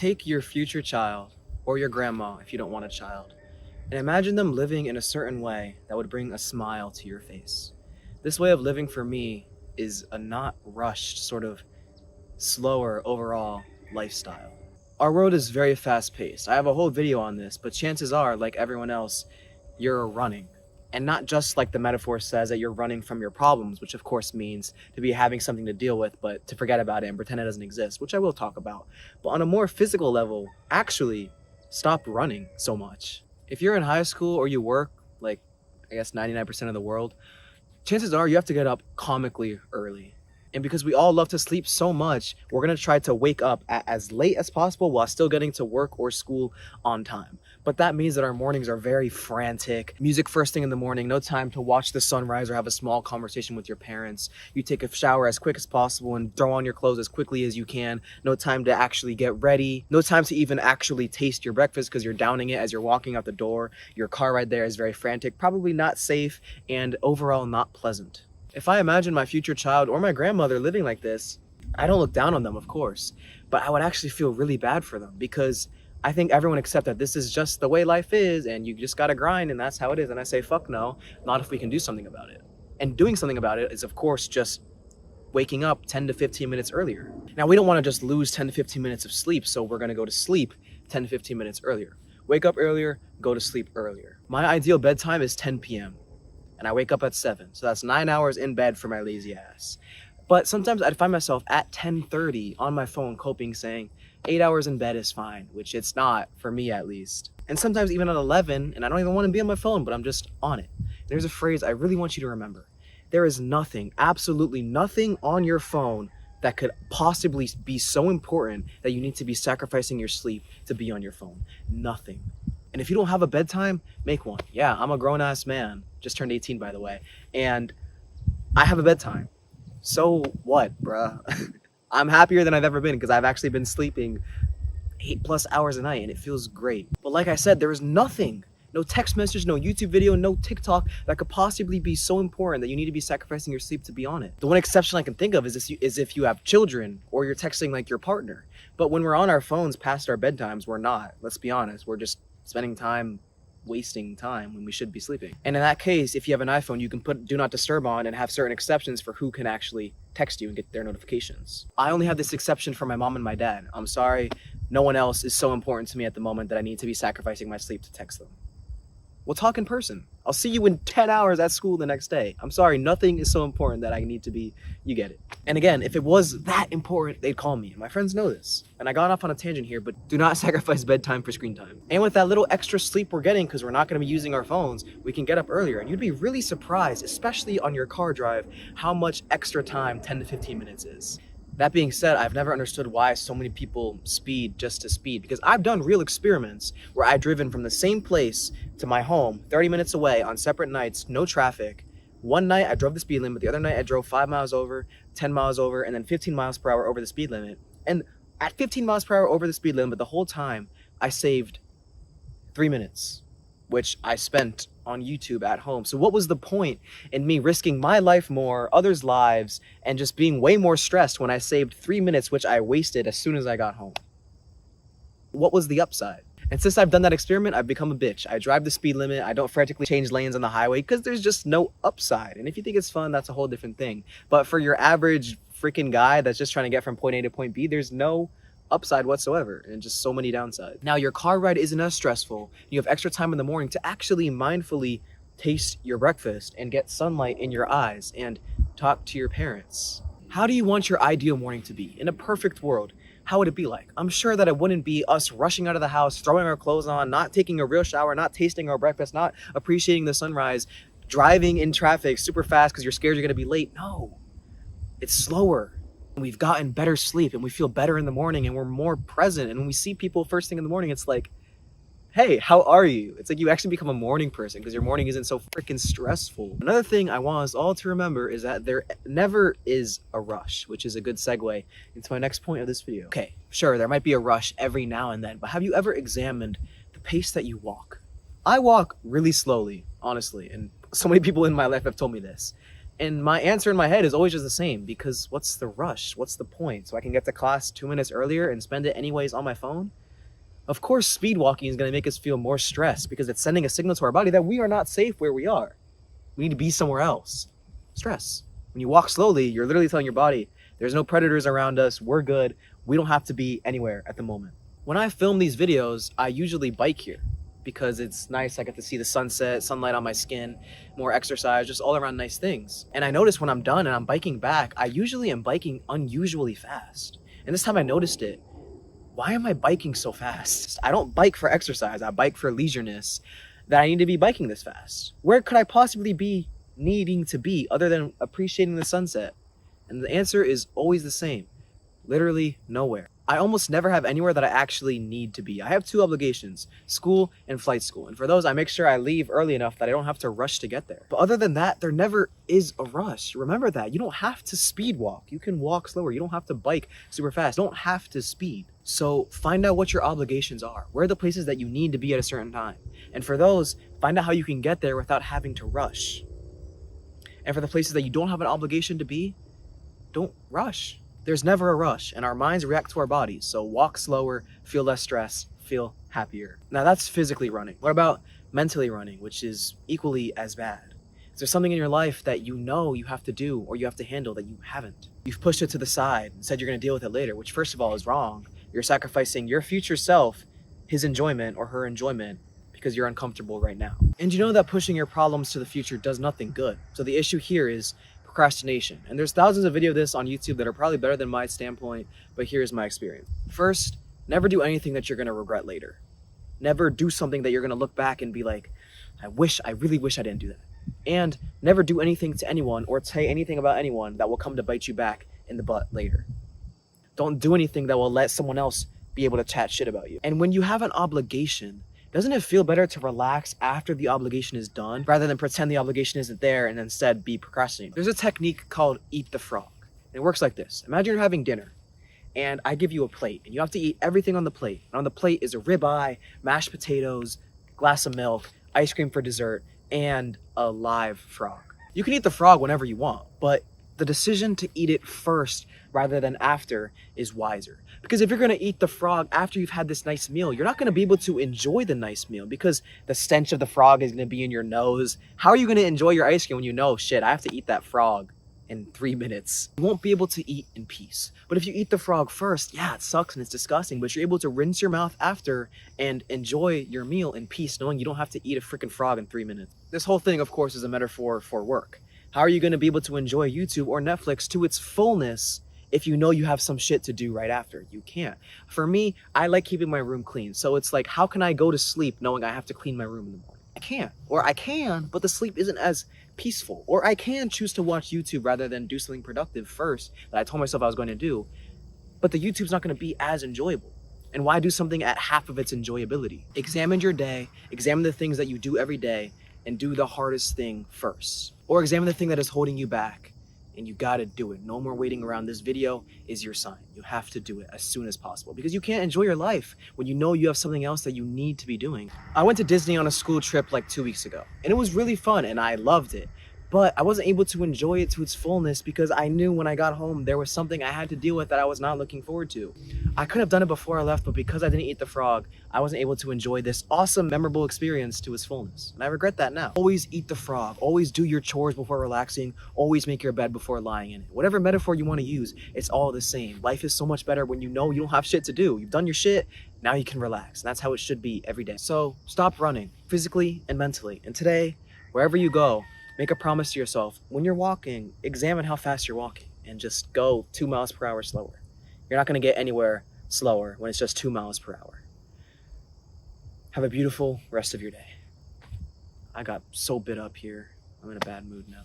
Take your future child, or your grandma if you don't want a child, and imagine them living in a certain way that would bring a smile to your face. This way of living for me is a not rushed, sort of slower overall lifestyle. Our world is very fast paced. I have a whole video on this, but chances are, like everyone else, you're running. And not just like the metaphor says that you're running from your problems, which of course means to be having something to deal with, but to forget about it and pretend it doesn't exist, which I will talk about. But on a more physical level, actually stop running so much. If you're in high school or you work, like I guess 99% of the world, chances are you have to get up comically early. And because we all love to sleep so much, we're going to try to wake up as late as possible while still getting to work or school on time. But that means that our mornings are very frantic. Music first thing in the morning, no time to watch the sunrise or have a small conversation with your parents. You take a shower as quick as possible and throw on your clothes as quickly as you can. No time to actually get ready. No time to even actually taste your breakfast because you're downing it as you're walking out the door. Your car ride there is very frantic, probably not safe, and overall not pleasant. If I imagine my future child or my grandmother living like this, I don't look down on them, of course, but I would actually feel really bad for them because I think everyone accepts that this is just the way life is and you just gotta grind and that's how it is. And I say, fuck no, not if we can do something about it. And doing something about it is, of course, just waking up 10 to 15 minutes earlier. Now, we don't wanna just lose 10 to 15 minutes of sleep, so we're gonna go to sleep 10 to 15 minutes earlier. Wake up earlier, go to sleep earlier. My ideal bedtime is 10 p.m. and I wake up at 7. So that's 9 hours in bed for my lazy ass. But sometimes I'd find myself at 10:30 on my phone coping saying 8 hours in bed is fine, which it's not, for me at least. And sometimes even at 11, and I don't even want to be on my phone, but I'm just on it. There's a phrase I really want you to remember. There is nothing, absolutely nothing on your phone that could possibly be so important that you need to be sacrificing your sleep to be on your phone. Nothing. And if you don't have a bedtime, make one. Yeah, I'm a grown-ass man. Just turned 18, by the way. And I have a bedtime. So what, bruh? I'm happier than I've ever been because I've actually been sleeping 8+ hours a night and it feels great. But like I said, there is nothing, no text message, no YouTube video, no TikTok that could possibly be so important that you need to be sacrificing your sleep to be on it. The one exception I can think of is if you have children or you're texting like your partner. But when we're on our phones past our bedtimes, we're not. Let's be honest. We're just spending time wasting time when we should be sleeping. And in that case, if you have an iPhone, you can put do not disturb on and have certain exceptions for who can actually text you and get their notifications. I only have this exception for my mom and my dad. I'm sorry, no one else is so important to me at the moment that I need to be sacrificing my sleep to text them. We'll talk in person. I'll see you in 10 hours at school the next day. I'm sorry, nothing is so important that I need to be, you get it. And again, if it was that important, they'd call me. And my friends know this. And I got off on a tangent here, but do not sacrifice bedtime for screen time. And with that little extra sleep we're getting, because we're not gonna be using our phones, we can get up earlier. And you'd be really surprised, especially on your car drive, how much extra time 10 to 15 minutes is. That being said, I've never understood why so many people speed just to speed, because I've done real experiments where I've driven from the same place to my home 30 minutes away on separate nights, no traffic. One night I drove the speed limit, the other night I drove 5 miles over, 10 miles over, and then 15 miles per hour over the speed limit. And at 15 miles per hour over the speed limit, the whole time I saved 3 minutes, which I spent on YouTube at home. So what was the point in me risking my life more, others' lives, and just being way more stressed when I saved 3 minutes, which I wasted as soon as I got home? What was the upside? And since I've done that experiment, I've become a bitch. I drive the speed limit. I don't frantically change lanes on the highway because there's just no upside. And if you think it's fun, that's a whole different thing. But for your average freaking guy that's just trying to get from point A to point B, there's no upside whatsoever and just so many downsides. Now, your car ride isn't as stressful. You have extra time in the morning to actually mindfully taste your breakfast and get sunlight in your eyes and talk to your parents. How do you want your ideal morning to be? In a perfect world, how would it be like? I'm sure that it wouldn't be us rushing out of the house, throwing our clothes on, not taking a real shower, not tasting our breakfast, not appreciating the sunrise, driving in traffic super fast because you're scared you're gonna be late. No, it's slower. We've gotten better sleep and we feel better in the morning and we're more present. And when we see people first thing in the morning, it's like, hey, how are you? It's like you actually become a morning person because your morning isn't so freaking stressful. Another thing I want us all to remember is that there never is a rush, which is a good segue into my next point of this video. Okay, sure, there might be a rush every now and then, but have you ever examined the pace that you walk? I walk really slowly, honestly, and so many people in my life have told me this. And my answer in my head is always just the same, because what's the rush? What's the point? So I can get to class 2 minutes earlier and spend it anyways on my phone? Of course, speed walking is going to make us feel more stressed because it's sending a signal to our body that we are not safe where we are. We need to be somewhere else. Stress. When you walk slowly, you're literally telling your body, there's no predators around us, we're good, we don't have to be anywhere at the moment. When I film these videos, I usually bike here because it's nice. I get to see the sunset, sunlight on my skin, more exercise, just all around nice things. And I notice when I'm done and I'm biking back, I usually am biking unusually fast. And this time I noticed it. Why am I biking so fast? I don't bike for exercise, I bike for leisureness, that I need to be biking this fast. Where could I possibly be needing to be other than appreciating the sunset? And the answer is always the same. Literally nowhere. I almost never have anywhere that I actually need to be. I have 2 obligations, school and flight school. And for those, I make sure I leave early enough that I don't have to rush to get there. But other than that, there never is a rush. Remember that. You don't have to speed walk. You can walk slower. You don't have to bike super fast. You don't have to speed. So find out what your obligations are. Where are the places that you need to be at a certain time? And for those, find out how you can get there without having to rush. And for the places that you don't have an obligation to be, don't rush. There's never a rush, and our minds react to our bodies. So walk slower, feel less stress, feel happier. Now that's physically running. What about mentally running, which is equally as bad? Is there something in your life that you know you have to do or you have to handle that you haven't? You've pushed it to the side and said you're going to deal with it later, which first of all is wrong. You're sacrificing your future self, his enjoyment or her enjoyment, because you're uncomfortable right now. And you know that pushing your problems to the future does nothing good. So the issue here is procrastination. And there's thousands of videos of this on YouTube that are probably better than my standpoint, but here's my experience. First, never do anything that you're going to regret later. Never do something that you're going to look back and be like, I really wish I didn't do that. And never do anything to anyone or say anything about anyone that will come to bite you back in the butt later. Don't do anything that will let someone else be able to chat shit about you. And when you have an obligation, doesn't it feel better to relax after the obligation is done rather than pretend the obligation isn't there and instead be procrastinating? There's a technique called eat the frog. And it works like this. Imagine you're having dinner and I give you a plate and you have to eat everything on the plate. And on the plate is a ribeye, mashed potatoes, glass of milk, ice cream for dessert, and a live frog. You can eat the frog whenever you want, but the decision to eat it first rather than after is wiser. Because if you're going to eat the frog after you've had this nice meal, you're not going to be able to enjoy the nice meal because the stench of the frog is going to be in your nose. How are you going to enjoy your ice cream when you know, shit, I have to eat that frog in 3 minutes? You won't be able to eat in peace. But if you eat the frog first, yeah, it sucks and it's disgusting, but you're able to rinse your mouth after and enjoy your meal in peace, knowing you don't have to eat a freaking frog in 3 minutes. This whole thing, of course, is a metaphor for work. How are you going to be able to enjoy YouTube or Netflix to its fullness if you know you have some shit to do right after? You can't. For me, I like keeping my room clean. So it's like, how can I go to sleep knowing I have to clean my room in the morning? I can't. Or I can, but the sleep isn't as peaceful. Or I can choose to watch YouTube rather than do something productive first that I told myself I was going to do. But the YouTube's not going to be as enjoyable. And why do something at half of its enjoyability? Examine your day, examine the things that you do every day, and do the hardest thing first. Or examine the thing that is holding you back, and you gotta do it. No more waiting around. This video is your sign. You have to do it as soon as possible because you can't enjoy your life when you know you have something else that you need to be doing. I went to Disney on a school trip like 2 weeks ago, and it was really fun, and I loved it. But I wasn't able to enjoy it to its fullness because I knew when I got home there was something I had to deal with that I was not looking forward to. I could have done it before I left, but because I didn't eat the frog, I wasn't able to enjoy this awesome, memorable experience to its fullness. And I regret that now. Always eat the frog. Always do your chores before relaxing. Always make your bed before lying in it. Whatever metaphor you want to use, it's all the same. Life is so much better when you know you don't have shit to do. You've done your shit, now you can relax. And that's how it should be every day. So stop running, physically and mentally. And today, wherever you go, make a promise to yourself. When you're walking, examine how fast you're walking and just go 2 miles per hour slower. You're not going to get anywhere slower when it's just 2 miles per hour. Have a beautiful rest of your day. I got so bit up here. I'm in a bad mood now.